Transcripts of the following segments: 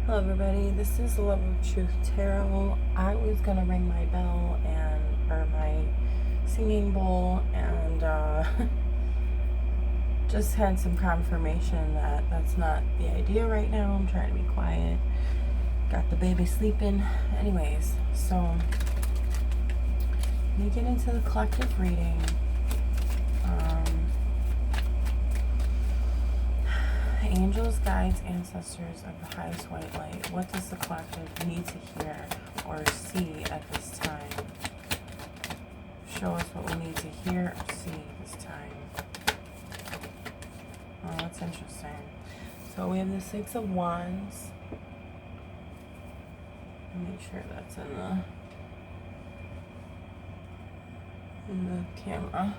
Hello everybody, this is Love of Truth Tarot. I was gonna ring my bell or my singing bowl and just had some confirmation that that's not the idea right now. I'm trying to be quiet. Got the baby sleeping. Anyways, so let me get into the collective reading. Angels, guides, ancestors of the highest white light, what does the collective need to hear or see at this time? Show us what we need to hear or see this time. Oh, that's interesting. So we have the Six of Wands. Make sure that's in the camera.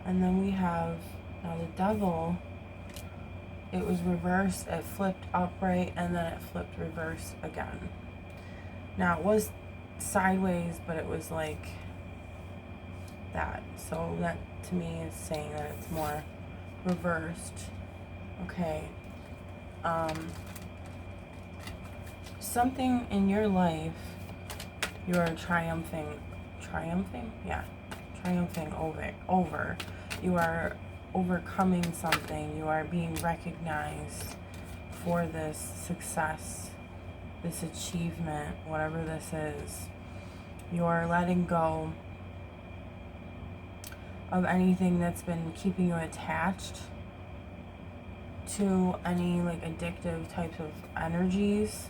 And then we have now the Devil. It was reversed, it flipped upright, and then it flipped reverse again. Now it was sideways, but it was like that. So that to me is saying that it's more reversed. Okay. Something in your life you're triumphing? Yeah. Triumphing over. You are overcoming something. You are being recognized for this success, this achievement, whatever this is. You are letting go of anything that's been keeping you attached to any like addictive types of energies,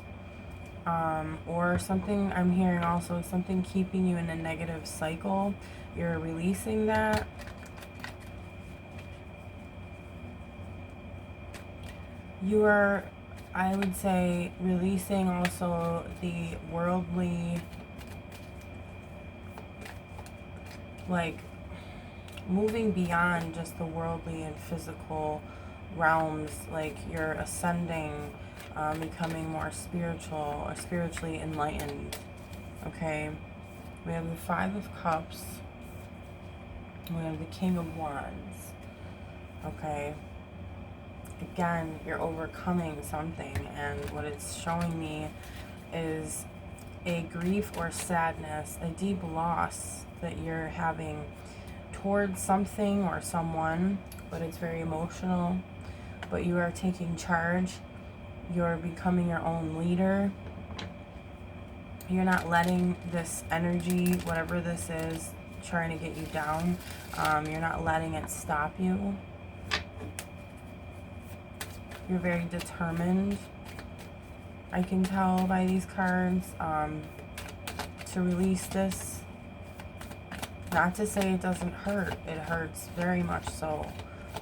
or something. I'm hearing also something keeping you in a negative cycle. You're releasing that. You are, I would say, releasing also the worldly, like moving beyond just the worldly and physical realms. Like you're ascending, becoming more spiritual or spiritually enlightened. Okay, we have the Five of Cups. We have the King of Wands. Okay, again, you're overcoming something, and what it's showing me is a grief or sadness, a deep loss that you're having towards something or someone, but it's very emotional. But you are taking charge. You're becoming your own leader. You're not letting this energy, whatever this is, trying to get you down. You're not letting it stop you. You're very determined, I can tell by these cards, to release this. Not to say it doesn't hurt. It hurts very much so.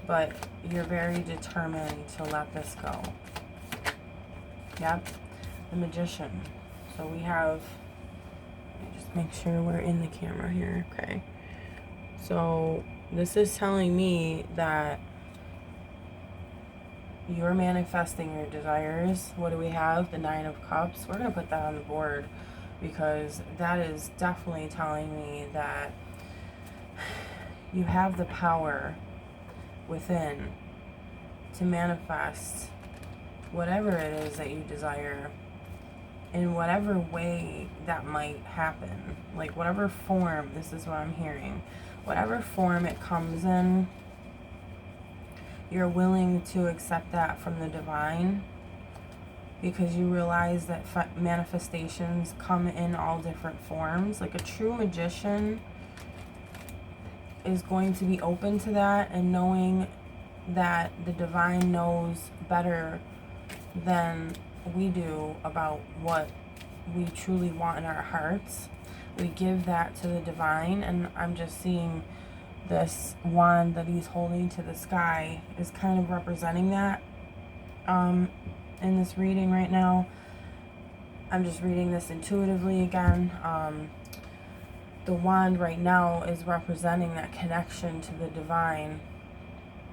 But you're very determined to let this go. Yep. The Magician. So we have, let me just make sure we're in the camera here. Okay. So this is telling me that you're manifesting your desires. What do we have? The Nine of Cups. We're going to put that on the board because that is definitely telling me that you have the power within to manifest whatever it is that you desire in whatever way that might happen. Like whatever form, this is what I'm hearing. Whatever form it comes in, you're willing to accept that from the divine because you realize that manifestations come in all different forms. Like a true magician is going to be open to that and knowing that the divine knows better than we do about what we truly want in our hearts. We give that to the divine, and I'm just seeing this wand that he's holding to the sky is kind of representing that in this reading right now. I'm just reading this intuitively again. The wand right now is representing that connection to the divine,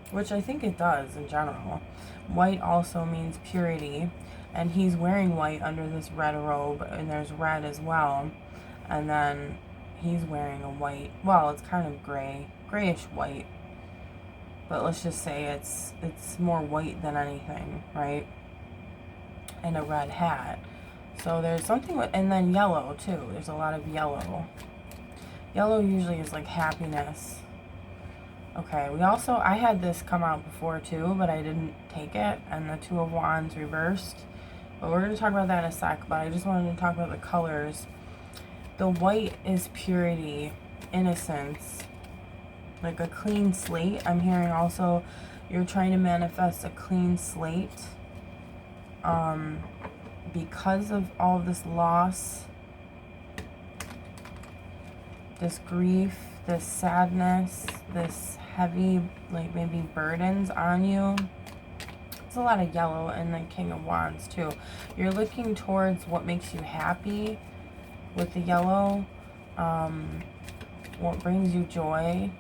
which I think it does in general. White also means purity, and he's wearing white under this red robe, and there's red as well. And then he's wearing a white, well, it's kind of grayish white, but let's just say it's more white than anything, right? and a red hat. So there's something with, and then yellow too. There's a lot of yellow. Yellow usually is like happiness. Okay, I had this come out before too, but I didn't take it, and the Two of Wands reversed. But we're going to talk about that in a sec, but I just wanted to talk about the colors. The white is purity, innocence, like a clean slate. I'm hearing also you're trying to manifest a clean slate because of all this loss, this grief, this sadness, this heavy, like maybe burdens on you. There's a lot of yellow and the King of Wands too. You're looking towards what makes you happy with the yellow, what brings you joy.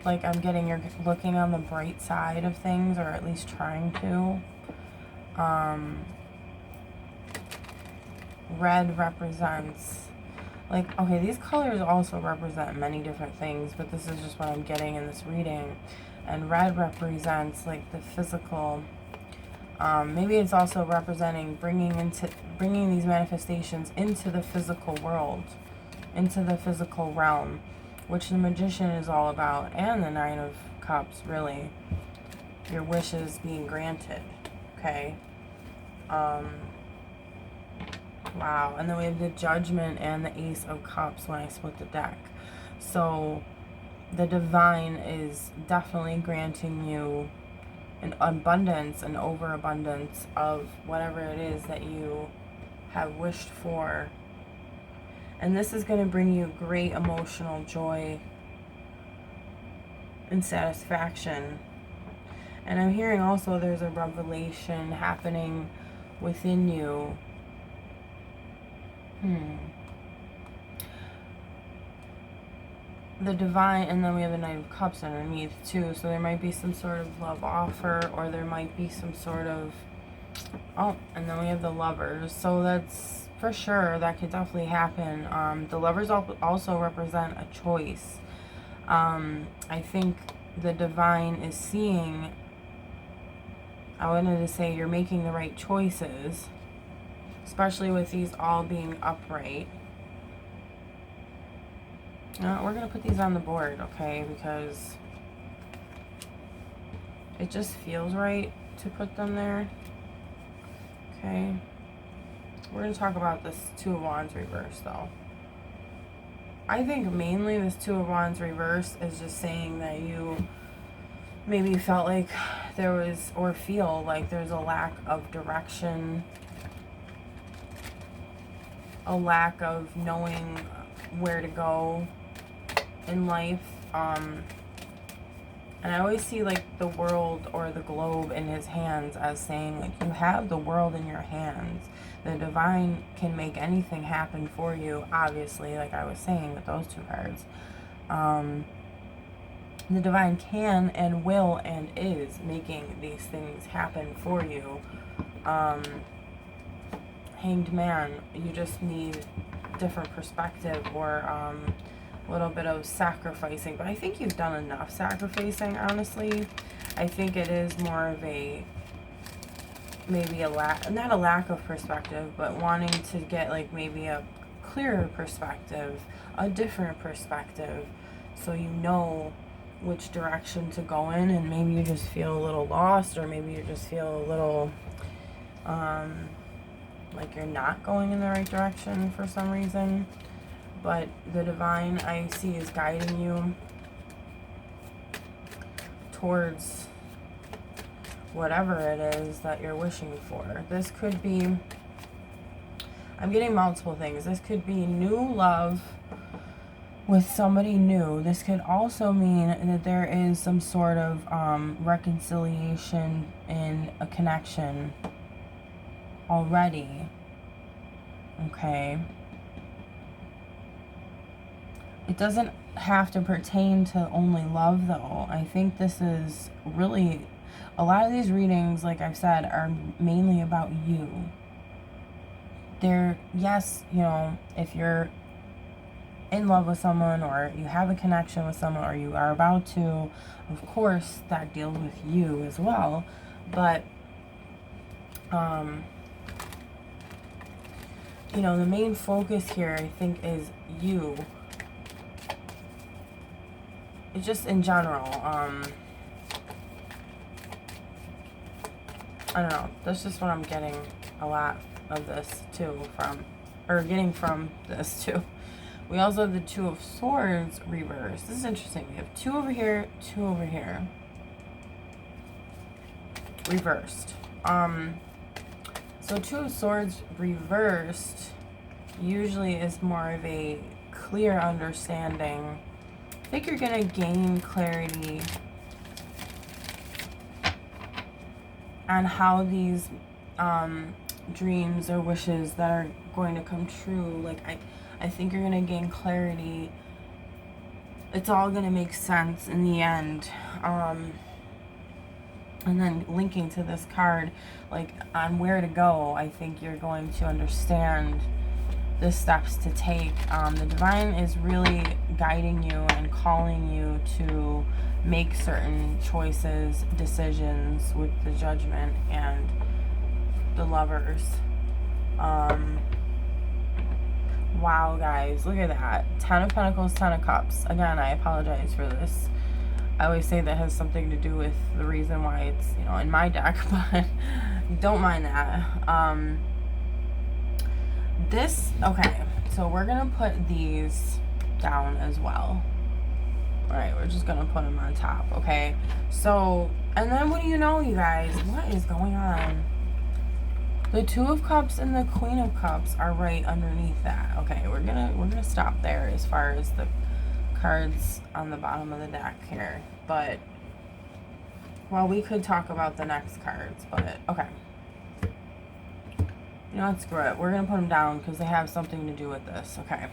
Like I'm getting you're looking on the bright side of things, or at least trying to. Red represents, like, okay, these colors also represent many different things, but this is just what I'm getting in this reading. And red represents like the physical. Maybe it's also representing bringing these manifestations into the physical world, into the physical realm, which the Magician is all about, and the Nine of Cups, really. Your wishes being granted, okay? Wow, and then we have the Judgment and the Ace of Cups when I split the deck. So the divine is definitely granting you an abundance, an overabundance of whatever it is that you have wished for. And this is going to bring you great emotional joy and satisfaction. And I'm hearing also there's a revelation happening within you. The divine, and then we have the Knight of Cups underneath too, so there might be some sort of love offer, or there might be some sort of, oh, and then we have the Lovers, so that's for sure, that could definitely happen. The Lovers also represent a choice. I think the divine is seeing, I wanted to say you're making the right choices, especially with these all being upright. We're going to put these on the board, okay, because it just feels right to put them there. Okay. We're going to talk about this Two of Wands reverse, though. I think mainly this Two of Wands reverse is just saying that you maybe felt like there was, or feel like there's a lack of direction, a lack of knowing where to go in life. And I always see like the world or the globe in his hands as saying like you have the world in your hands. The divine can make anything happen for you, obviously, like I was saying with those two cards. The divine can and will and is making these things happen for you. Hanged Man, you just need different perspective, or a little bit of sacrificing, but I think you've done enough sacrificing, honestly. I think it is more of a, maybe a lack, not a lack of perspective, but wanting to get like maybe a clearer perspective, a different perspective, so you know which direction to go in, and maybe you just feel a little lost, or maybe you just feel a little like you're not going in the right direction for some reason. But the divine, I see, is guiding you towards whatever it is that you're wishing for. This could be, I'm getting multiple things. This could be new love with somebody new. This could also mean that there is some sort of reconciliation in a connection already. Okay. It doesn't have to pertain to only love, though. I think this is really, a lot of these readings, like I've said, are mainly about you. They're, yes, you know, if you're in love with someone, or you have a connection with someone, or you are about to, of course, that deals with you as well. But you know, the main focus here, I think, is you. It's just in general. I don't know. That's just what I'm getting a lot of this too from, or getting from this too. We also have the Two of Swords reversed. This is interesting. We have 2 over here, 2 over here. Reversed. So 2 of Swords reversed usually is more of a clear understanding. I think you're going to gain clarity on how these dreams or wishes that are going to come true, like I think you're going to gain clarity. It's all going to make sense in the end. And then linking to this card, like on where to go, I think you're going to understand the steps to take. The divine is really guiding you and calling you to make certain choices, decisions with the Judgment and the Lovers. Wow, guys, look at that. 10 of Pentacles, 10 of Cups. Again, I apologize for this. I always say that has something to do with the reason why it's, you know, in my deck, but don't mind that. Okay, so we're going to put these down as well. All right, we're just going to put them on top, okay? So, and then what do you know, you guys? What is going on? The Two of Cups and the Queen of Cups are right underneath that. Okay, we're gonna stop there as far as the cards on the bottom of the deck here. But, well, we could talk about the next cards, but okay. You know what, screw it. We're gonna put them down because they have something to do with this, okay?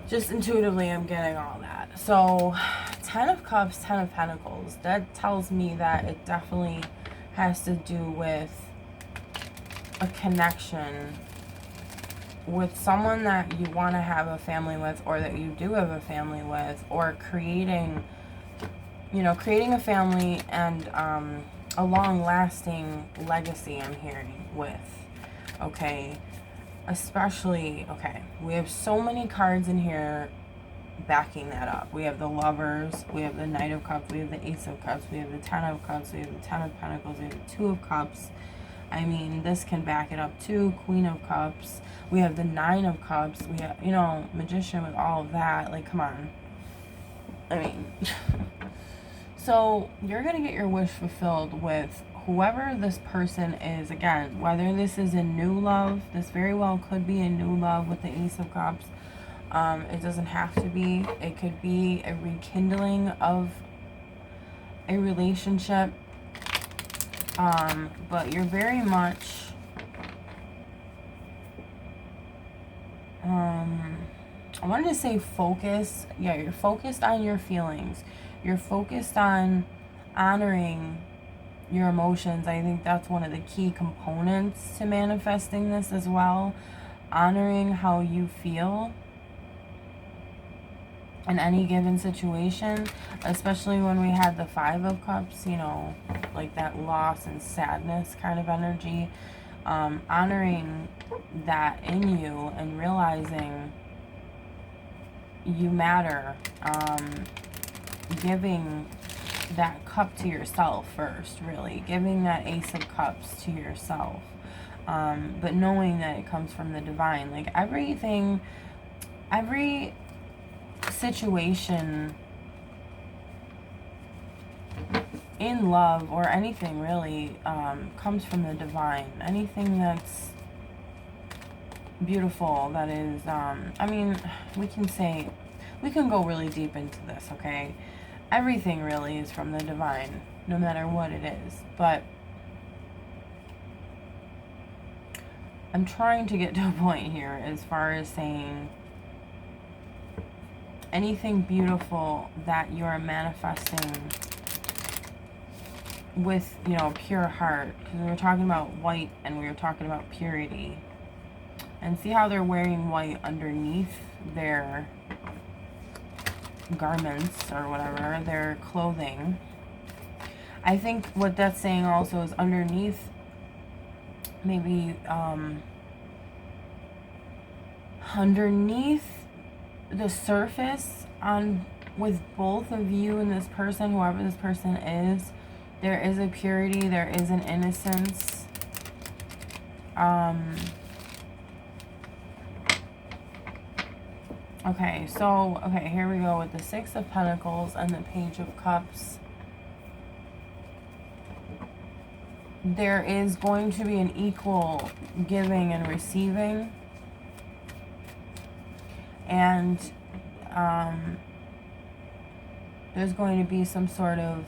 Just intuitively, I'm getting all that. So, 10 of Cups, 10 of Pentacles. That tells me that it definitely has to do with a connection with someone that you want to have a family with, or that you do have a family with, or creating a family and a long-lasting legacy, I'm hearing, with, okay? Especially, okay, we have so many cards in here backing that up. We have the Lovers, we have the Knight of Cups, we have the Ace of Cups, we have the 10 of Cups, we have the 10 of Pentacles, we have the 2 of Cups. I mean, this can back it up too. Queen of Cups. We have the 9 of Cups. We have, you know, Magician with all of that. Like, come on. I mean, so you're going to get your wish fulfilled with whoever this person is. Again, whether this is a new love, this very well could be a new love with the Ace of Cups. It doesn't have to be. It could be a rekindling of a relationship. But you're very much, I wanted to say focus. Yeah, you're focused on your feelings. You're focused on honoring your emotions. I think that's one of the key components to manifesting this as well. Honoring how you feel in any given situation, especially when we had the 5 of Cups, you know, like that loss and sadness kind of energy. Honoring that in you and realizing you matter. Giving that cup to yourself first, really. Giving that Ace of Cups to yourself. But knowing that it comes from the divine. Like every situation in love or anything really comes from the divine. Anything that's beautiful, that is, I mean, we can go really deep into this, okay? Everything really is from the divine, no matter what it is. But I'm trying to get to a point here as far as saying anything beautiful that you are manifesting with, you know, pure heart. Because we were talking about white and we were talking about purity. And see how they're wearing white underneath their garments or whatever, their clothing. I think what that's saying also is underneath maybe underneath the surface on with both of you and this person, whoever this person is, there is a purity, there is an innocence. Okay, so, okay, here we go with the Six of Pentacles and the Page of Cups. There is going to be an equal giving and receiving. And there's going to be some sort of,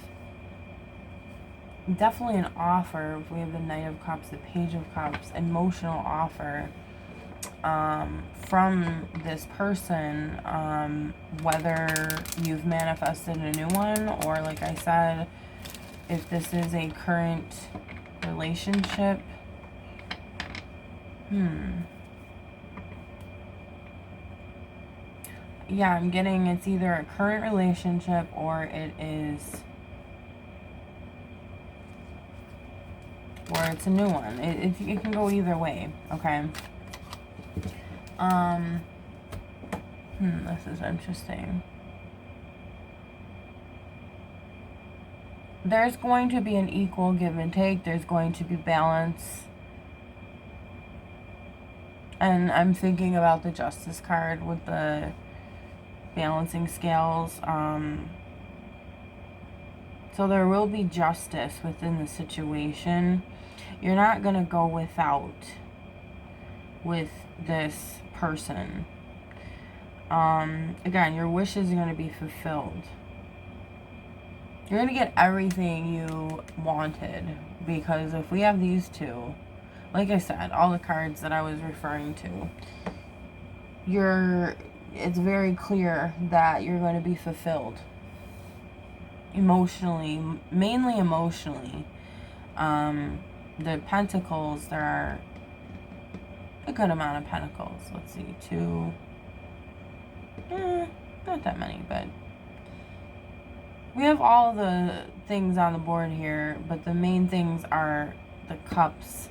definitely an offer. We have the Knight of Cups, the Page of Cups, emotional offer from this person, whether you've manifested a new one, or like I said, if this is a current relationship. Yeah, I'm getting it's either a current relationship or it is, or it's a new one. It can go either way, okay? This is interesting. There's going to be an equal give and take. There's going to be balance. And I'm thinking about the Justice card with the balancing scales. So there will be justice within the situation. You're not going to go without with this person. Again, your wishes are going to be fulfilled. You're going to get everything you wanted, because if we have these two, like I said, all the cards that I was referring to, it's very clear that you're going to be fulfilled emotionally, mainly emotionally. The pentacles, there are a good amount of pentacles. Let's see, 2, not that many, but we have all the things on the board here, but the main things are the cups,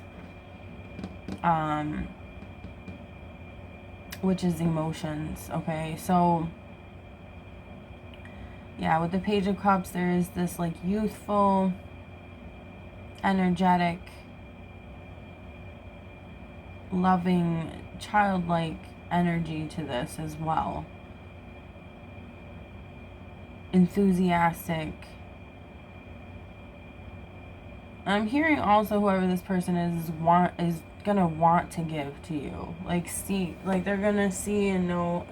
which is emotions, okay? So, yeah, with the Page of Cups, there is this, like, youthful, energetic, loving, childlike energy to this as well. Enthusiastic. I'm hearing also whoever this person is gonna want to give to you. Like, see, like they're gonna see and know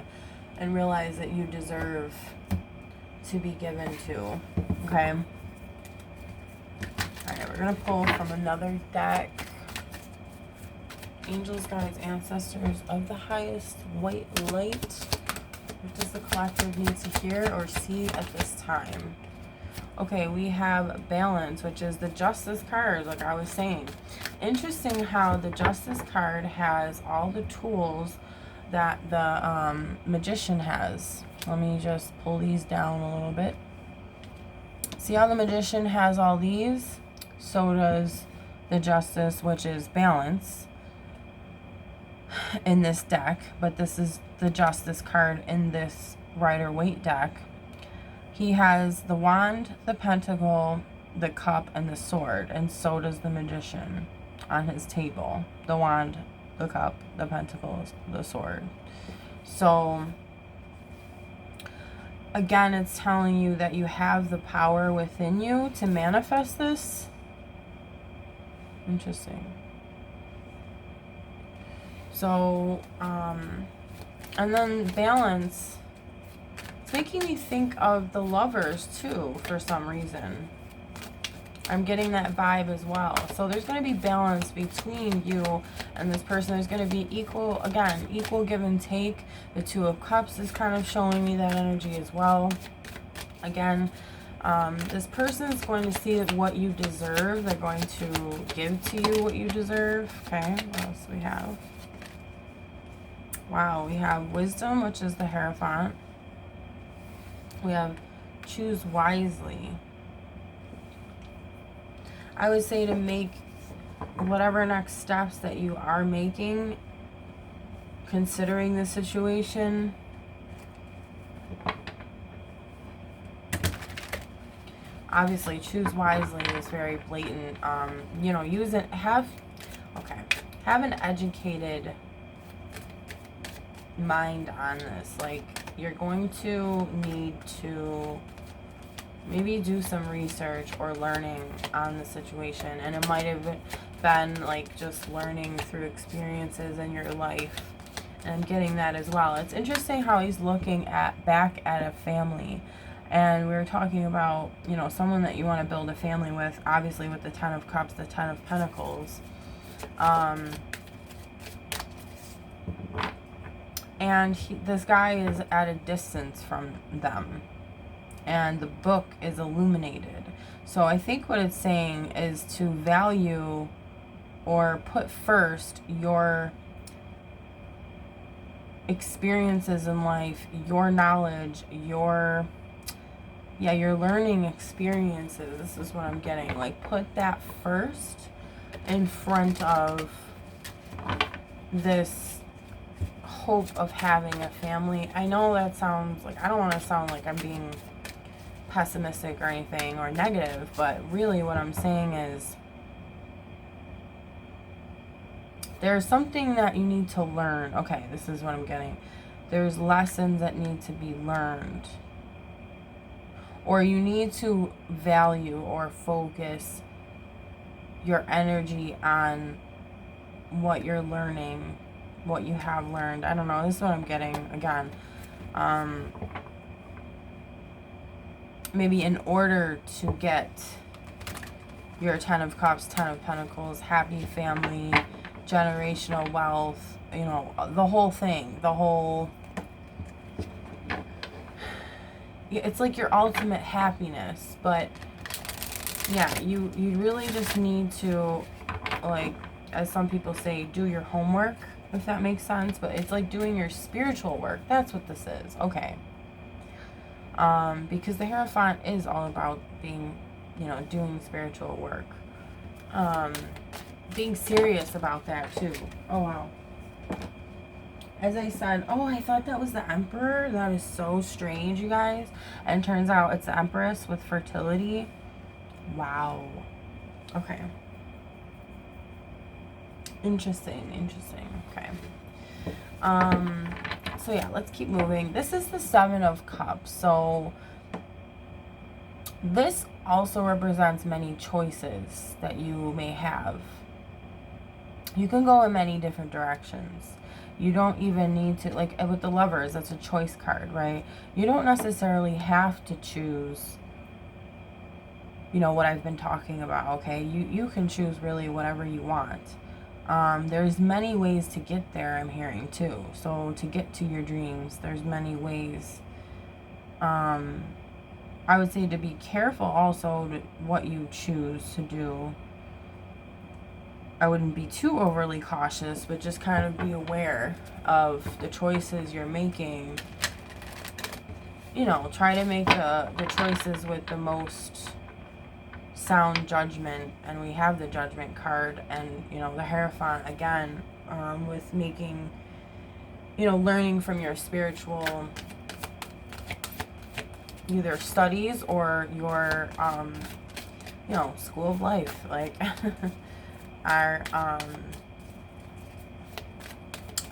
and realize that you deserve to be given to. Okay. Alright, we're gonna pull from another deck. Angels, guides, ancestors of the highest white light. What does the collective need to hear or see at this time? Okay, we have balance, which is the Justice card, like I was saying. Interesting how the Justice card has all the tools that the Magician has. Let me just pull these down a little bit. See how the Magician has all these? So does the Justice, which is balance, in this deck. But this is the Justice card in this Rider-Waite deck. He has the Wand, the Pentacle, the Cup, and the Sword. And so does the Magician on his table. The Wand, the Cup, the Pentacle, the Sword. So, again, it's telling you that you have the power within you to manifest this. Interesting. So, and then balance. It's making me think of the Lovers too, for some reason. I'm getting that vibe as well. So there's going to be balance between you and this person. There's going to be equal, again, equal give and take. The Two of Cups is kind of showing me that energy as well. Again, this person is going to see what you deserve. They're going to give to you what you deserve. Okay, what else do we have? Wow, we have Wisdom, which is the Hierophant. We have Choose Wisely. I would say to make whatever next steps that you are making considering the situation. Obviously, choose wisely is very blatant. You know, have an educated mind on this. Like, you're going to need to maybe do some research or learning on the situation. And it might have been like just learning through experiences in your life and getting that as well. It's interesting how he's looking back at a family. And we were talking about, you know, someone that you want to build a family with, obviously with the Ten of Cups, the Ten of Pentacles. And this guy is at a distance from them. And the book is illuminated. So I think what it's saying is to value or put first your experiences in life, your knowledge, your learning experiences. This is what I'm getting. Like, put that first in front of this hope of having a family. I know that sounds like, I don't want to sound like I'm being pessimistic or anything or negative, but really what I'm saying is there's something that you need to learn. Okay, this is what I'm getting. There's lessons that need to be learned. Or you need to value or focus your energy on what you're learning, what you have learned. I don't know. This is what I'm getting again. Maybe in order to get your Ten of Cups, Ten of Pentacles, happy family, generational wealth, you know, the whole thing, it's like your ultimate happiness. But yeah, you really just need to, like, as some people say, do your homework, if that makes sense. But it's like doing your spiritual work. That's what this is. Okay. Because the Hierophant is all about being, you know, doing spiritual work. Being serious about that too. Oh wow. As I said, oh, I thought that was the Emperor. That is so strange, you guys. And turns out it's the Empress with fertility. Wow. Okay. Interesting. Okay. So yeah, let's keep moving. This is the Seven of Cups. So this also represents many choices that you may have. You can go in many different directions. You don't even need to, like with the Lovers, that's a choice card, right? You don't necessarily have to choose, you know, what I've been talking about, okay? You can choose really whatever you want. There's many ways to get there, I'm hearing too. So to get to your dreams, there's many ways. I would say to be careful also what you choose to do. I wouldn't be too overly cautious, but just kind of be aware of the choices you're making. You know, try to make the choices with the most sound judgment. And we have the Judgment card, and, you know, the Hierophant again, with making, you know, learning from your spiritual either studies or your, you know, school of life. Like, our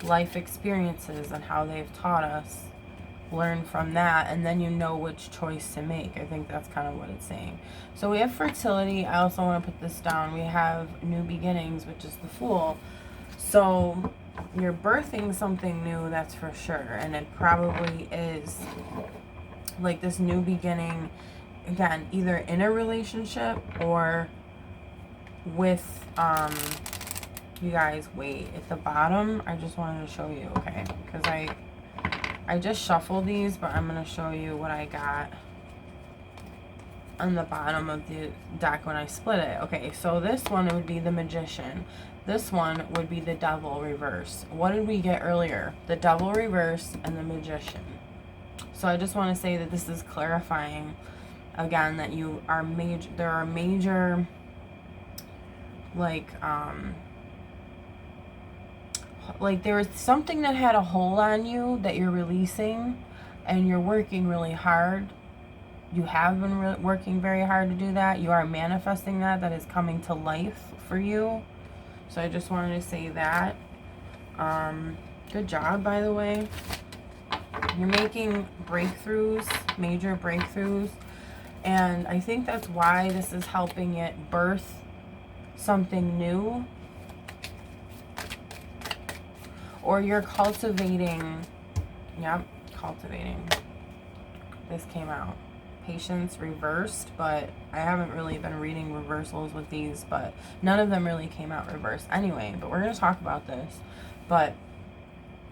life experiences and how they've taught us, learn from that, and then you know which choice to make. I think that's kind of what it's saying. So we have fertility. I also want to put this down. We have new beginnings, which is the Fool. So you're birthing something new, that's for sure, and it probably is like this new beginning, again, either in a relationship or with you guys, wait, at the bottom, I just wanted to show you, okay, because I just shuffled these, but I'm going to show you what I got on the bottom of the deck when I split it. Okay, so this one would be the Magician. This one would be the Devil reverse. What did we get earlier? The Devil reverse and the Magician. So I just want to say that this is clarifying, again, that you are there are major, like, like there was something that had a hold on you that you're releasing, and you're working really hard. You have been working very hard to do that. You are manifesting that. That is coming to life for you. So I just wanted to say that. Good job, by the way. You're making breakthroughs, major breakthroughs. And I think that's why this is helping it birth something new. Or you're cultivating, yep, cultivating. This came out. Patience reversed, but I haven't really been reading reversals with these, but none of them really came out reversed anyway, but we're going to talk about this. But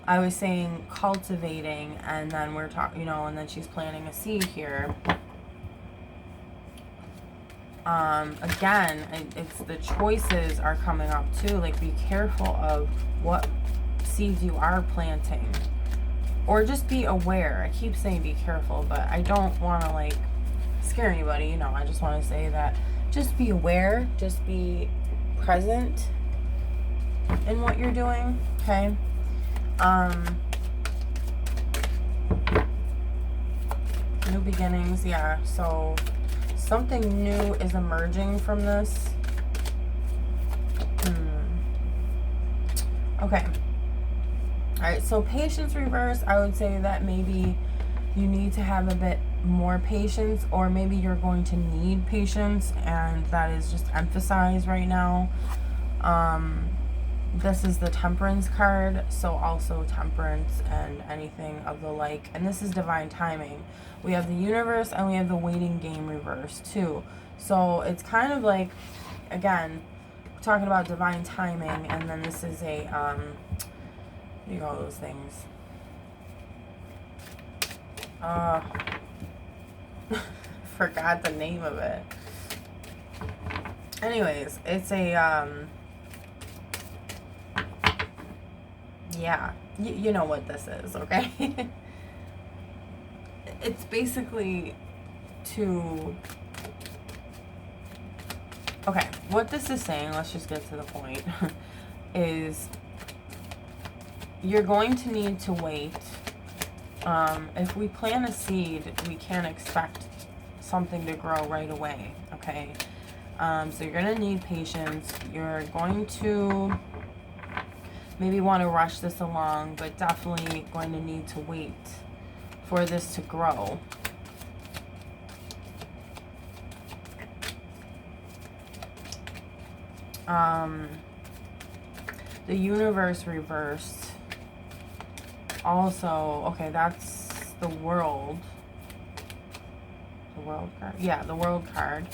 I was saying cultivating, and then we're talking, you know, and then she's planting a seed here. Again, it's the choices are coming up too. Like, be careful of what seeds you are planting. Or just be aware. I keep saying be careful, but I don't want to, like, scare anybody. You know, I just want to say that just be aware. Just be present in what you're doing, okay? New beginnings, yeah. So something new is emerging from this. Okay. Alright, so patience reverse, I would say that maybe you need to have a bit more patience, or maybe you're going to need patience, and that is just emphasized right now. This is the Temperance card, so also temperance and anything of the like. And this is divine timing. We have the universe and we have the waiting game reverse too. So it's kind of like, again, we're talking about divine timing, and then this is a, what do you call those things? Forgot the name of it. Anyways, it's a, yeah, you know what this is, okay? It's basically to, okay, what this is saying, let's just get to the point, is you're going to need to wait. If we plant a seed, we can't expect something to grow right away, okay? So you're going to need patience. You're going to maybe want to rush this along, but definitely going to need to wait for this to grow. The universe reversed. Also, okay, that's the world. The world card? Yeah, the world card.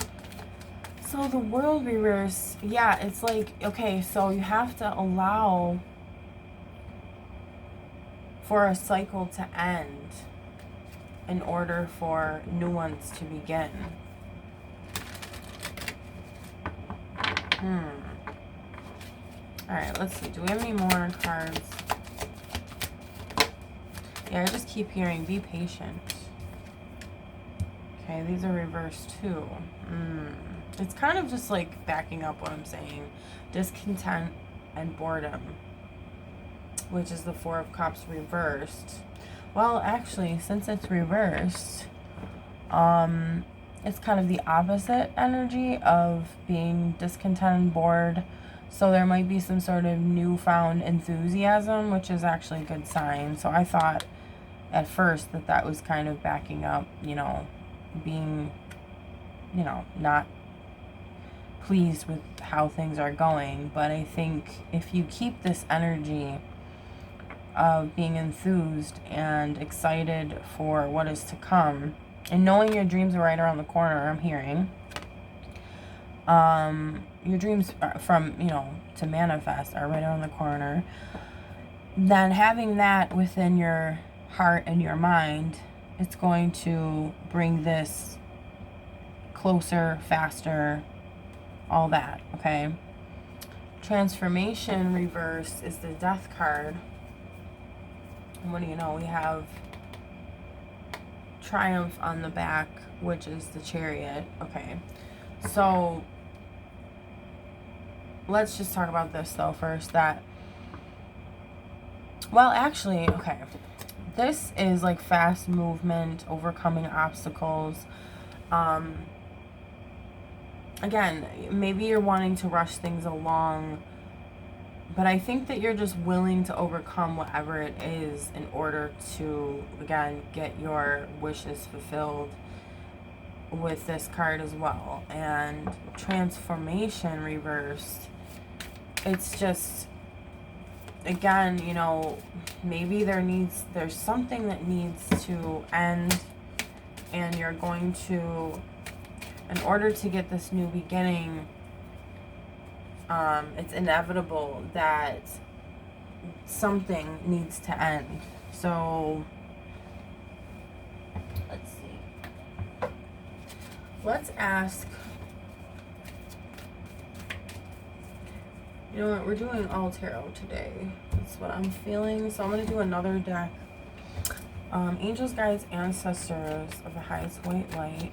So the world reverse, yeah, it's like, okay, so you have to allow for a cycle to end in order for new ones to begin. Alright, let's see. Do we have any more cards? Yeah, I just keep hearing, be patient. Okay, these are reversed too. It's kind of just like backing up what I'm saying. Discontent and boredom, which is the Four of Cups reversed. Well, actually, since it's reversed, it's kind of the opposite energy of being discontent and bored. So there might be some sort of newfound enthusiasm, which is actually a good sign. So I thought at first that that was kind of backing up, you know, being, you know, not pleased with how things are going. But I think if you keep this energy of being enthused and excited for what is to come, and knowing your dreams are right around the corner, I'm hearing, your dreams are from, you know, to manifest are right around the corner, then having that within your heart and your mind, it's going to bring this closer, faster, all that, okay? Transformation reverse is the Death card. And what do you know? We have Triumph on the back, which is the Chariot. Okay, so let's just talk about this though first, that Well, actually, okay. This is like fast movement, overcoming obstacles. Again, maybe you're wanting to rush things along, but I think that you're just willing to overcome whatever it is in order to, again, get your wishes fulfilled with this card as well. And transformation reversed. It's just, again, you know, maybe there's something that needs to end, and you're going to, in order to get this new beginning, it's inevitable that something needs to end. So let's see. Let's ask. You know what? We're doing all tarot today. That's what I'm feeling. So I'm going to do another deck. Angels, guides, ancestors of the highest white light.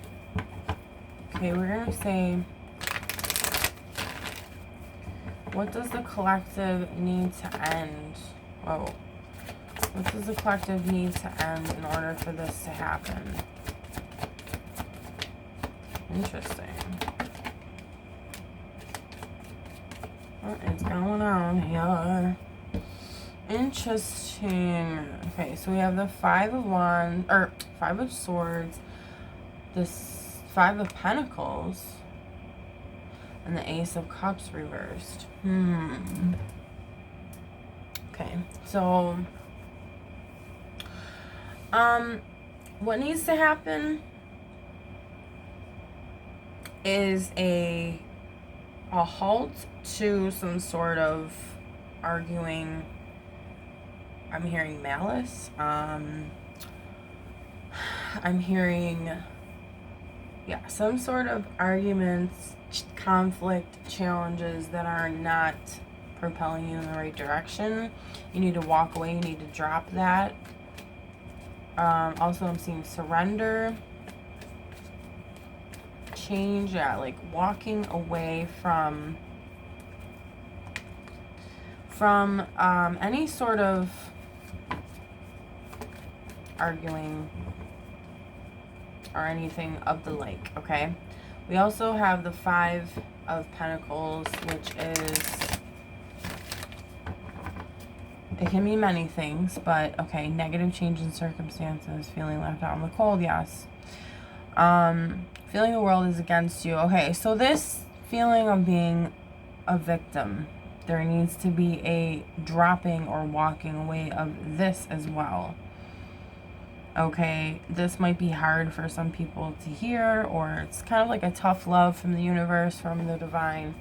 Okay, we're going to say, what does the collective need to end? Whoa. What does the collective need to end in order for this to happen? Interesting. What is going on here? Interesting. Okay, so we have the Five of Wands, or Five of Swords, this Five of Pentacles, and the Ace of Cups reversed. Okay, so what needs to happen is a halt to some sort of arguing. I'm hearing malice. I'm hearing, yeah, some sort of arguments, conflict, challenges that are not propelling you in the right direction. You need to walk away. You need to drop that. Also, I'm seeing surrender, change, yeah, like walking away from any sort of arguing or anything of the like, okay? We also have the Five of Pentacles, which is, it can mean many things, but okay, negative change in circumstances, feeling left out in the cold, yes. Feeling the world is against you. Okay, so this feeling of being a victim, there needs to be a dropping or walking away of this as well. Okay, this might be hard for some people to hear, or it's kind of like a tough love from the universe, from the divine,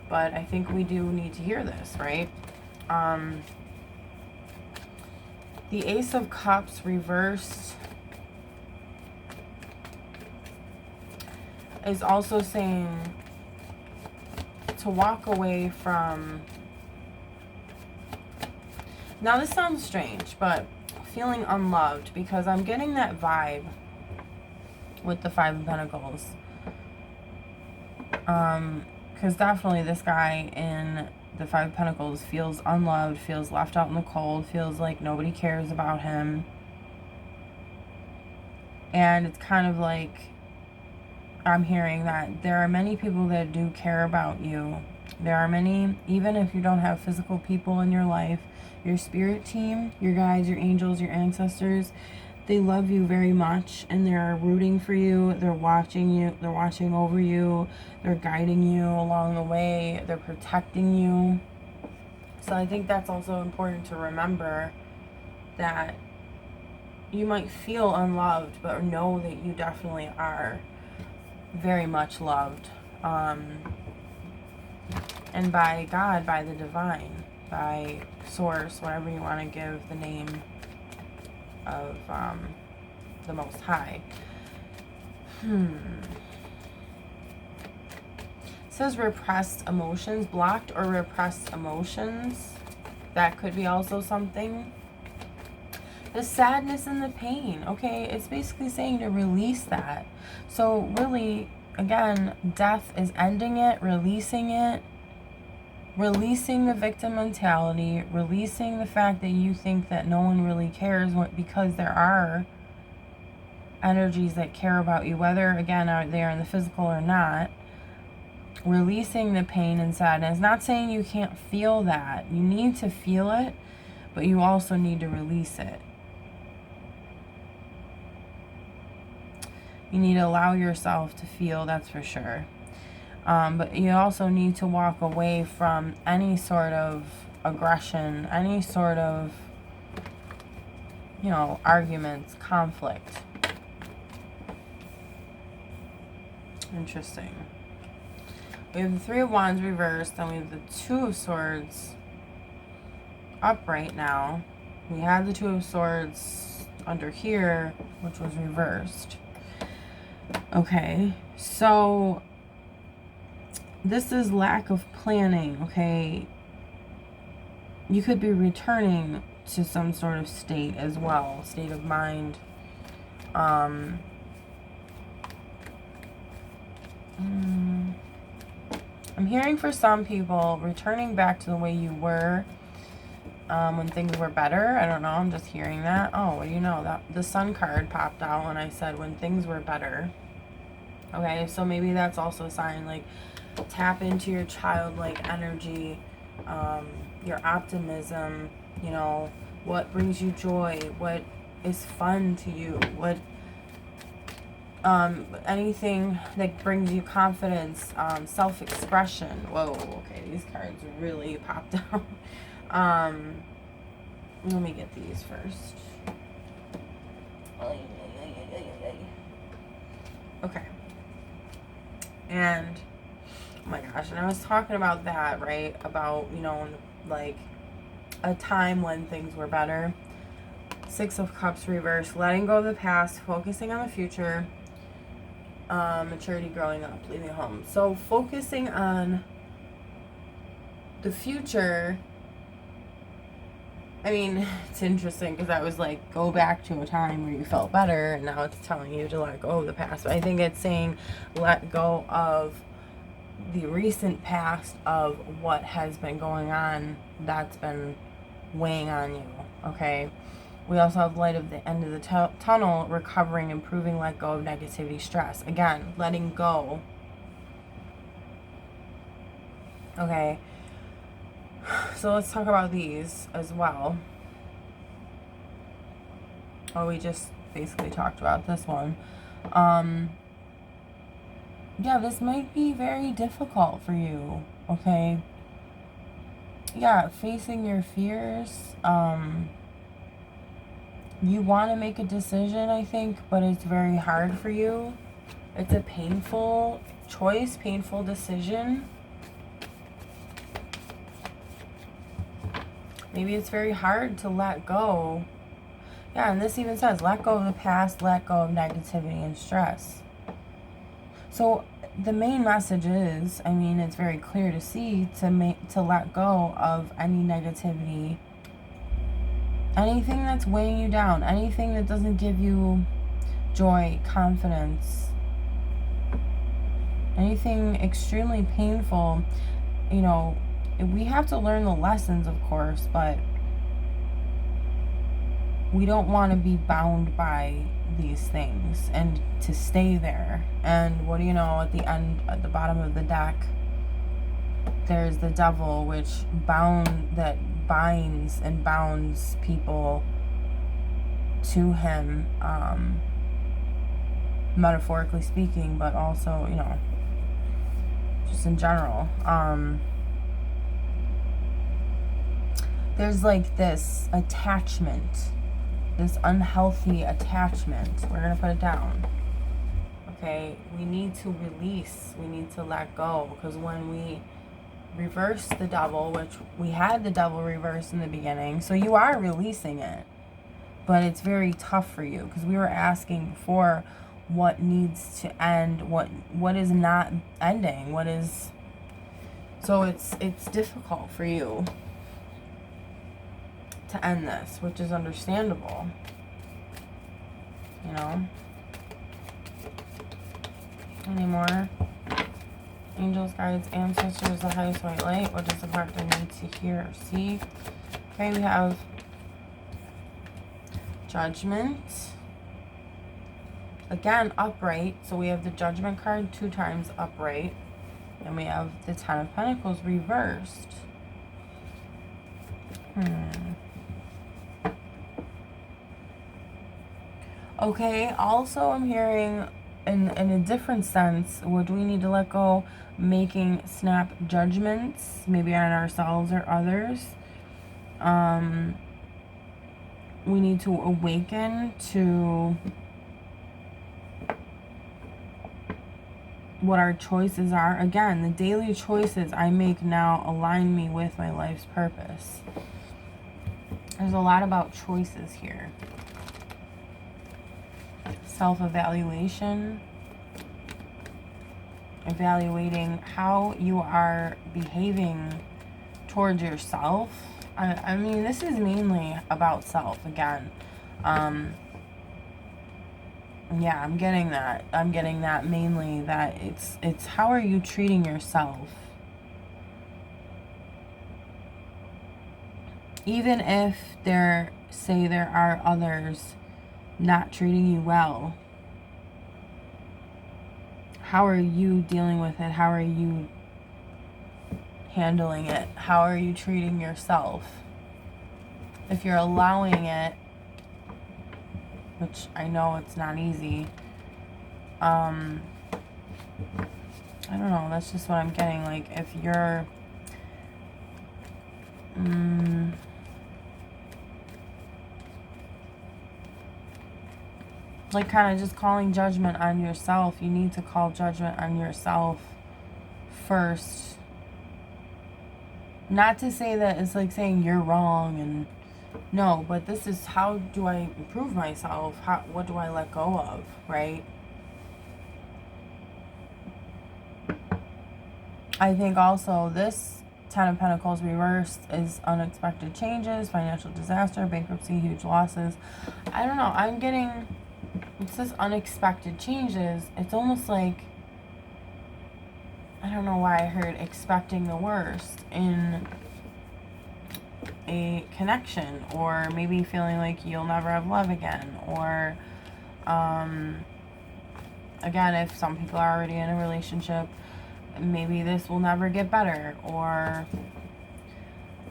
but I think we do need to hear this, right? The Ace of Cups reversed is also saying to walk away from, now this sounds strange, but feeling unloved, because I'm getting that vibe with the Five of Pentacles. Because definitely this guy in the Five of Pentacles feels unloved, feels left out in the cold, feels like nobody cares about him. And it's kind of like, I'm hearing that there are many people that do care about you. There are many, even if you don't have physical people in your life, your spirit team, your guides, your angels, your ancestors, they love you very much, and they're rooting for you. They're watching you. They're watching over you. They're guiding you along the way. They're protecting you. So I think that's also important to remember, that you might feel unloved, but know that you definitely are very much loved. And by God, by the divine, by source, whatever you want to give the name of the Most High. It says repressed emotions, blocked or repressed emotions. That could be also something. The sadness and the pain. Okay, it's basically saying to release that. So really, again, death is ending it, releasing it, releasing the victim mentality, releasing the fact that you think that no one really cares, because there are energies that care about you, whether, again, are they in the physical or not. Releasing the pain and sadness. Not saying you can't feel that. You need to feel it, but you also need to release it. You need to allow yourself to feel, that's for sure. But you also need to walk away from any sort of aggression, any sort of, arguments, conflict. Interesting. We have the Three of Wands reversed, and we have the Two of Swords upright now. We had the Two of Swords under here, which was reversed. Okay, so this is lack of planning, okay? You could be returning to some sort of state as well, state of mind. I'm hearing for some people returning back to the way you were when things were better. I don't know, I'm just hearing that. Oh, what do you know? That the Sun card popped out when I said when things were better. Okay, so maybe that's also a sign, like, tap into your childlike energy, your optimism, what brings you joy, what is fun to you, what anything that brings you confidence, self-expression. Whoa, okay, these cards really popped out. Let me get these first. Okay. And oh my gosh, and I was talking about that, right? About, like a time when things were better. Six of Cups reversed, letting go of the past, focusing on the future, maturity, growing up, leaving home. So focusing on the future, I mean, it's interesting because I was like, go back to a time where you felt better, and now it's telling you to let go of the past. But I think it's saying let go of the recent past of what has been going on that's been weighing on you, okay? We also have light of the end of the tunnel, recovering, improving, let go of negativity, stress. Again, letting go. Okay. So let's talk about these as well. Oh, we just basically talked about this one. Yeah, this might be very difficult for you, okay? Yeah, facing your fears. You want to make a decision, I think, but it's very hard for you. It's a painful choice, painful decision. Maybe it's very hard to let go. Yeah, and this even says, let go of the past, let go of negativity and stress. So the main message is, I mean, it's very clear to see, to let go of any negativity, anything that's weighing you down, anything that doesn't give you joy, confidence, anything extremely painful. We have to learn the lessons, of course, but we don't want to be bound by these things and to stay there. And what do you know, at the end, at the bottom of the deck, there's the devil, which binds and bounds people to him, metaphorically speaking, but also, just in general. There's like this attachment, this unhealthy attachment. We're going to put it down. Okay, we need to release, we need to let go, because when we reverse the devil, which we had the devil reverse in the beginning, so you are releasing it, but it's very tough for you, because we were asking for what needs to end, what is not ending, so it's difficult for you to end this, which is understandable, Any more? angels, guides, ancestors, the highest white light. What does the collective need to hear or see? Okay, we have Judgment. Again, upright. So we have the Judgment card 2 times upright. And we have the Ten of Pentacles reversed. Okay, also I'm hearing in a different sense, what do we need to let go? Making snap judgments, maybe on ourselves or others. We need to awaken to what our choices are. Again, the daily choices I make now align me with my life's purpose. There's a lot about choices here. Self-evaluation. Evaluating how you are behaving towards yourself. I mean, this is mainly about self again. Yeah, I'm getting that. I'm getting that mainly, that it's how are you treating yourself? Even if there are others not treating you well, how are you dealing with it? How are you handling it? How are you treating yourself? If you're allowing it, which I know it's not easy, I don't know, that's just what I'm getting. Like, if you're like kind of just calling judgment on yourself. You need to call judgment on yourself first. Not to say that it's like saying you're wrong, and no, but this is how do I improve myself? What do I let go of, right? I think also this Ten of Pentacles reversed is unexpected changes, financial disaster, bankruptcy, huge losses. I don't know. I'm getting, it says unexpected changes. It's almost like, I don't know why I heard expecting the worst in a connection, or maybe feeling like you'll never have love again, or again, if some people are already in a relationship, maybe this will never get better. Or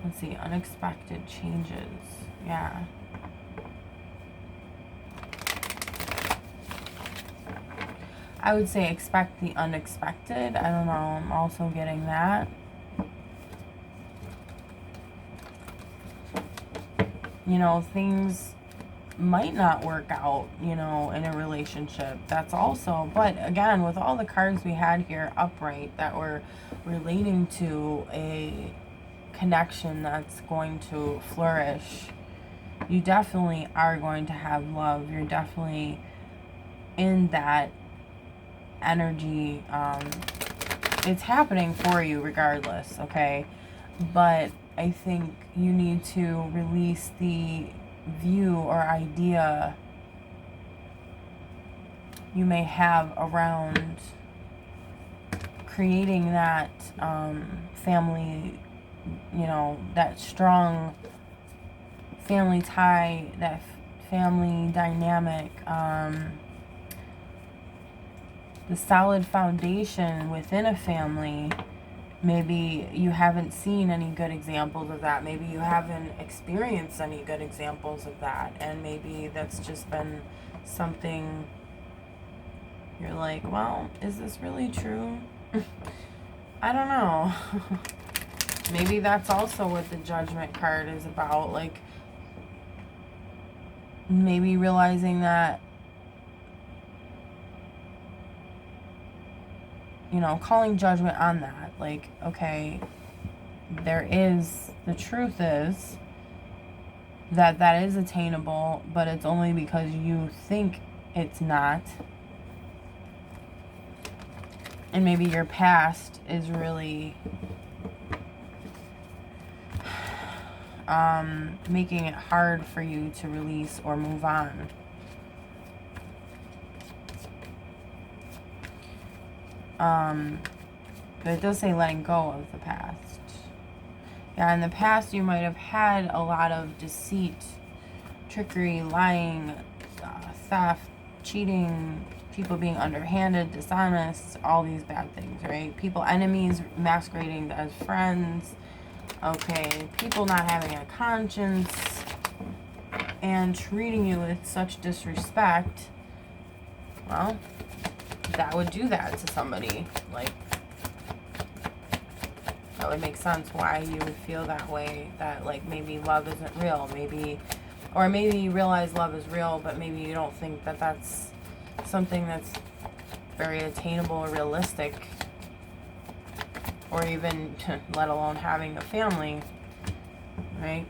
let's see, unexpected changes. Yeah. I would say expect the unexpected. I don't know. I'm also getting that. You know, things might not work out, you know, in a relationship. That's also, but again, with all the cards we had here upright that were relating to a connection that's going to flourish, you definitely are going to have love. You're definitely in that energy. It's happening for you regardless, okay? But I think you need to release the view or idea you may have around creating that family, you know, that strong family tie, that family dynamic, the solid foundation within a family. Maybe you haven't seen any good examples of that. Maybe you haven't experienced any good examples of that. And maybe that's just been something you're like, well, is this really true? I don't know. Maybe that's also what the Judgment card is about. Like, maybe realizing that, you know, calling judgment on that. Like, okay, the truth is that is attainable, but it's only because you think it's not. And maybe your past is really making it hard for you to release or move on. But it does say letting go of the past. Yeah, in the past you might have had a lot of deceit, trickery, lying, theft, cheating, people being underhanded, dishonest, all these bad things, right? People, enemies masquerading as friends, okay? People not having a conscience and treating you with such disrespect. Well, that would do that to somebody. Like, that would make sense why you would feel that way, that like maybe love isn't real, maybe, or maybe you realize love is real, but maybe you don't think that that's something that's very attainable or realistic, or even let alone having a family, right?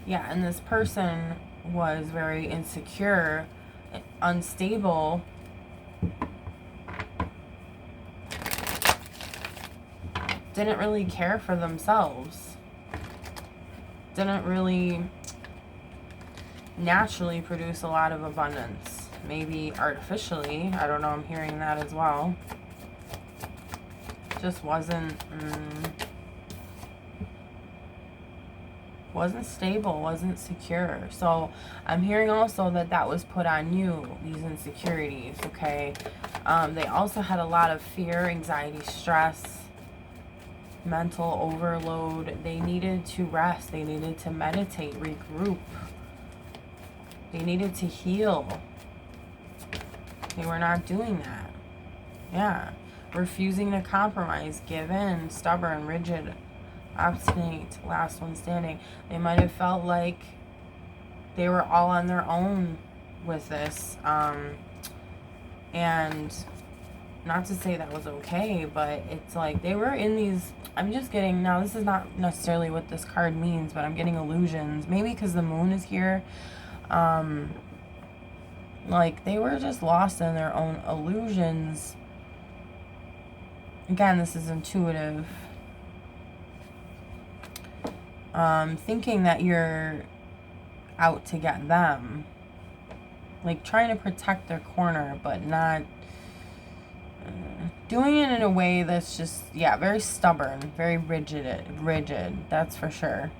Yeah, and this person was very insecure, unstable, didn't really care for themselves, didn't really naturally produce a lot of abundance. Maybe artificially, I don't know, I'm hearing that as well. Just wasn't stable, wasn't secure. So I'm hearing also that that was put on you, these insecurities, okay? They also had a lot of fear, anxiety, stress, mental overload. They needed to rest. They needed to meditate, regroup. They needed to heal. They were not doing that. Yeah. Refusing to compromise, give in, stubborn, rigid, obstinate, last one standing. They might have felt like they were all on their own with this. And not to say that was okay, but it's like they were in these, I'm just getting, now this is not necessarily what this card means, but I'm getting illusions. Maybe because the moon is here. Like they were just lost in their own illusions. Again, this is intuitive. Thinking that you're out to get them. Like trying to protect their corner, but not doing it in a way that's just, yeah, very stubborn, very rigid, that's for sure.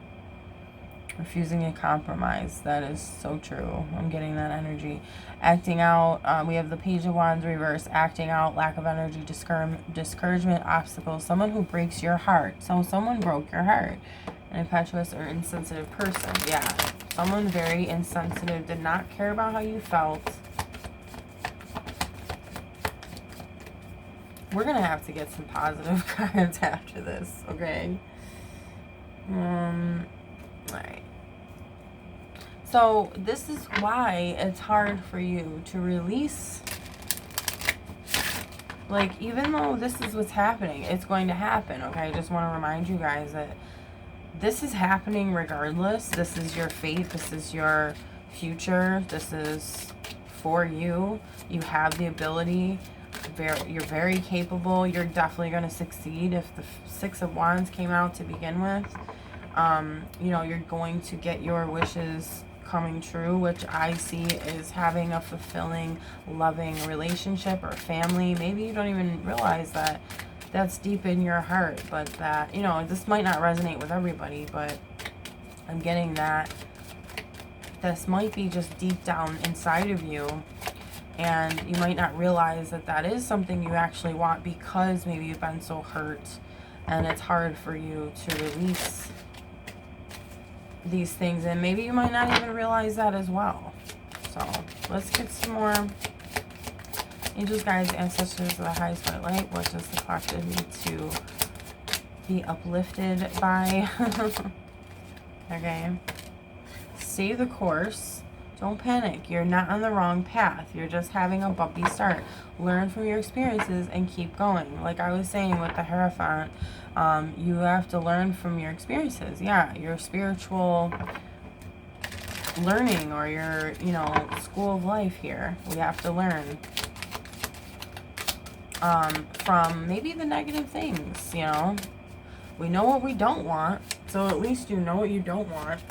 Refusing to compromise, that is so true. I'm getting that energy. Acting out, we have the Page of Wands reverse, acting out, lack of energy, discouragement, obstacles, someone who breaks your heart. So someone broke your heart. An impetuous or insensitive person, yeah. Someone very insensitive, did not care about how you felt. We're going to have to get some positive cards after this, okay? Alright. So, this is why it's hard for you to release. Like, even though this is what's happening, it's going to happen, okay? I just want to remind you guys that this is happening regardless. This is your fate. This is your future. This is for you. You have the ability. You're very capable. You're definitely going to succeed. If the Six of Wands came out to begin with, you know, you're going to get your wishes coming true, which I see is having a fulfilling, loving relationship or family. Maybe you don't even realize that that's deep in your heart, but that, you know, this might not resonate with everybody, but I'm getting that this might be just deep down inside of you. And you might not realize that that is something you actually want because maybe you've been so hurt and it's hard for you to release these things. And maybe you might not even realize that as well. So let's get some more angels, guides, ancestors of the highest white light. What does the collective need to be uplifted by? Okay. Stay the course. Don't panic. You're not on the wrong path. You're just having a bumpy start. Learn from your experiences and keep going. Like I was saying with the Hierophant, you have to learn from your experiences. Yeah, your spiritual learning or your, you know, school of life here. We have to learn from maybe the negative things, you know. We know what we don't want, so at least you know what you don't want.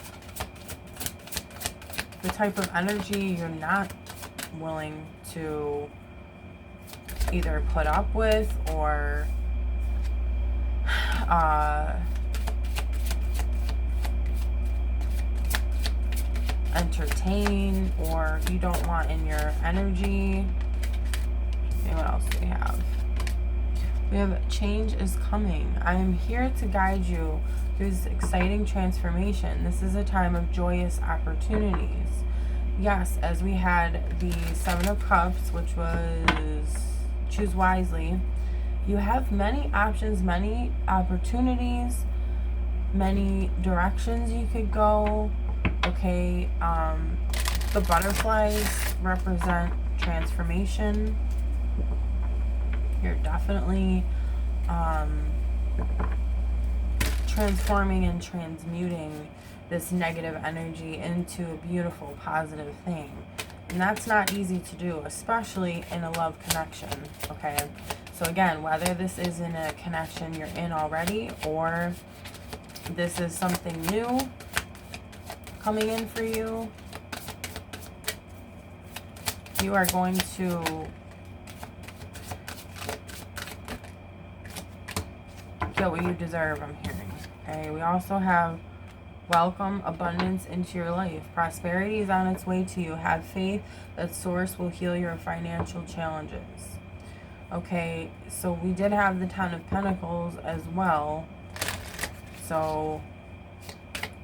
The type of energy you're not willing to either put up with or entertain, or you don't want in your energy. Okay, what else do we have? We have change is coming. I am here to guide you through this exciting transformation. This is a time of joyous opportunities. Yes, as we had the Seven of Cups, which was choose wisely. You have many options, many opportunities, many directions you could go. Okay, the butterflies represent transformation. You're definitely transforming and transmuting this negative energy into a beautiful, positive thing. And that's not easy to do, especially in a love connection, okay? So again, whether this is in a connection you're in already or this is something new coming in for you, you are going to get what you deserve, I'm hearing. Okay, we also have welcome abundance into your life. Prosperity is on its way to you. Have faith that Source will heal your financial challenges. Okay, so we did have the Ten of Pentacles as well. So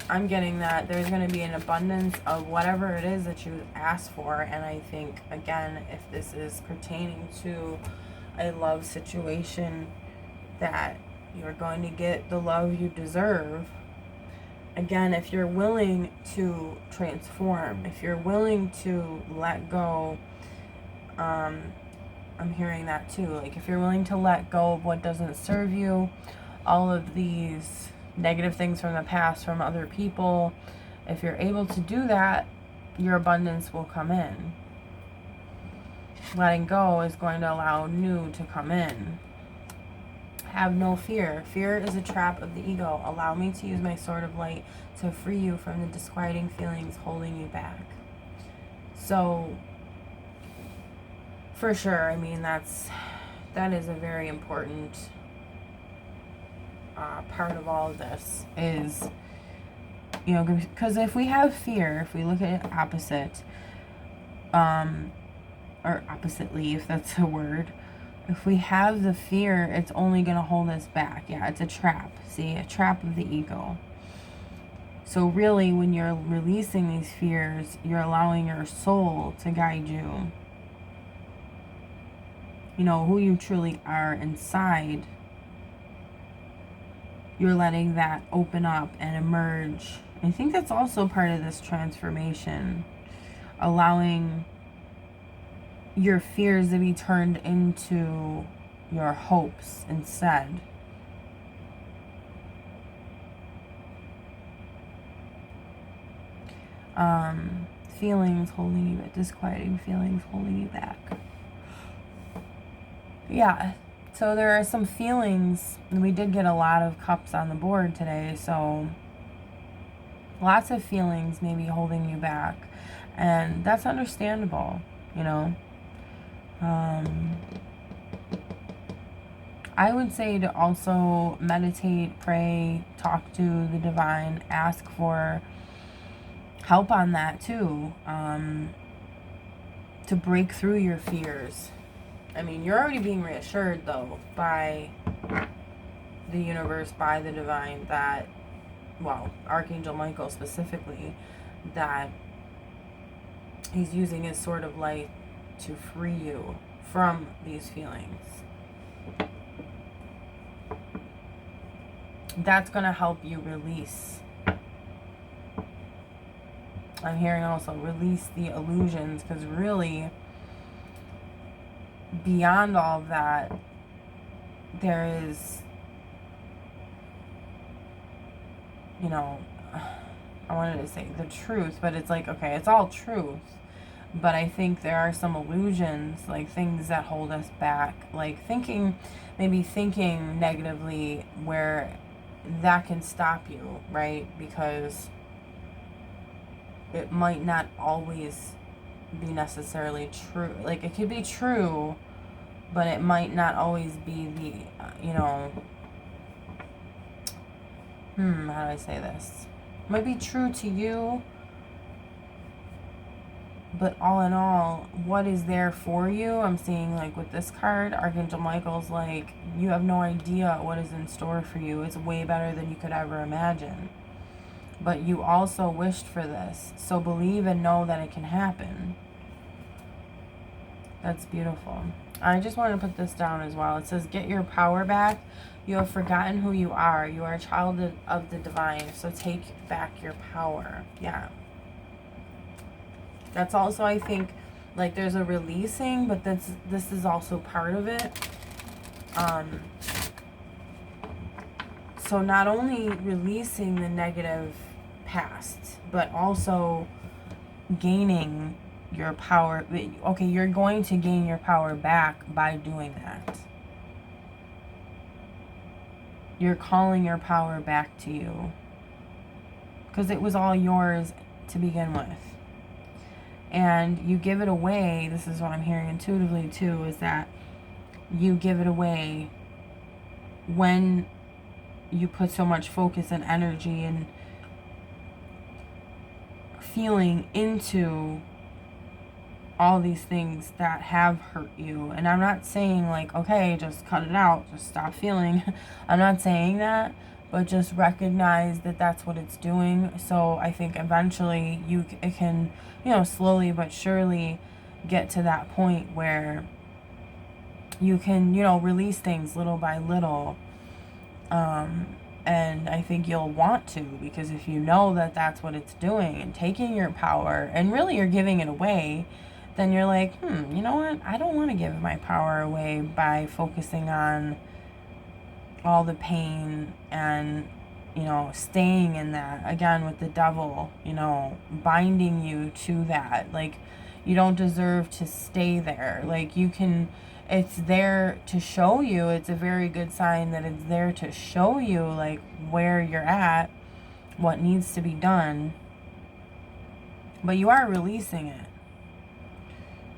I'm getting that there's going to be an abundance of whatever it is that you ask for. And I think, again, if this is pertaining to a love situation, that you're going to get the love you deserve. Again, if you're willing to transform, if you're willing to let go, I'm hearing that too. Like if you're willing to let go of what doesn't serve you, all of these negative things from the past, from other people, if you're able to do that, your abundance will come in. Letting go is going to allow new to come in. Have no fear. Fear is a trap of the ego. Allow me to use my sword of light to free you from the disquieting feelings holding you back. So, for sure, I mean, that is a very important part of all of this is, you know, because if we have fear, if we look at it opposite, or oppositely, if that's a word, if we have the fear, it's only going to hold us back. Yeah, it's a trap. See, a trap of the ego. So really, when you're releasing these fears, you're allowing your soul to guide you. You know, who you truly are inside. You're letting that open up and emerge. I think that's also part of this transformation. Allowing your fears to be turned into your hopes instead. Feelings holding you back, disquieting feelings holding you back. Yeah, so there are some feelings, and we did get a lot of cups on the board today, so lots of feelings maybe holding you back, and that's understandable, you know. I would say to also meditate, pray, talk to the divine, ask for help on that too, to break through your fears. I mean, you're already being reassured though by the universe, by the divine, that, well, Archangel Michael specifically, that he's using his sword of light to free you from these feelings. That's going to help you release. I'm hearing also release the illusions, because really, beyond all of that, there is, you know, I wanted to say the truth, but it's like, okay, it's all truth. But I think there are some illusions, like things that hold us back, like maybe thinking negatively, where that can stop you, right? Because it might not always be necessarily true. Like, it could be true, but it might not always be the, you know, how do I say this? It might be true to you, but all in all, what is there for you? I'm seeing, like, with this card, Archangel Michael's like, you have no idea what is in store for you. It's way better than you could ever imagine. But you also wished for this. So believe and know that it can happen. That's beautiful. I just want to put this down as well. It says, get your power back. You have forgotten who you are. You are a child of the divine. So take back your power. Yeah. That's also, I think, like, there's a releasing, but this is also part of it. So not only releasing the negative past, but also gaining your power. Okay, you're going to gain your power back by doing that. You're calling your power back to you. Because it was all yours to begin with. And you give it away. This is what I'm hearing intuitively too, is that you give it away when you put so much focus and energy and feeling into all these things that have hurt you. And I'm not saying, like, okay, just cut it out, just stop feeling. I'm not saying that, but just recognize that that's what it's doing. So I think eventually it can, you know, slowly but surely get to that point where you can, you know, release things little by little. And I think you'll want to, because if you know that that's what it's doing and taking your power and really you're giving it away, then you're like, you know what? I don't want to give my power away by focusing on all the pain and, you know, staying in that. Again, with the devil, you know, binding you to that. Like, you don't deserve to stay there. Like, you can, it's there to show you. It's a very good sign that it's there to show you, like, where you're at, what needs to be done. But you are releasing it.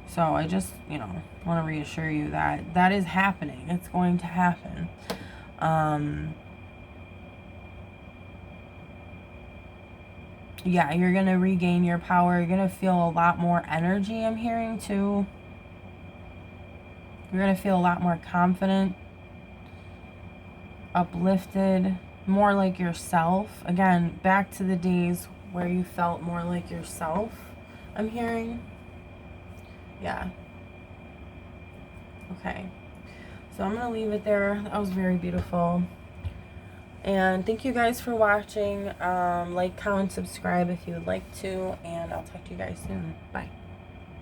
So I just, you know, want to reassure you that that is happening. It's going to happen. Yeah, you're going to regain your power. You're going to feel a lot more energy, I'm hearing, too. You're going to feel a lot more confident, uplifted, more like yourself. Again, back to the days where you felt more like yourself, I'm hearing. Yeah. Okay. So I'm going to leave it there. That was very beautiful. And thank you guys for watching. Like, comment, subscribe if you would like to. And I'll talk to you guys soon. Bye.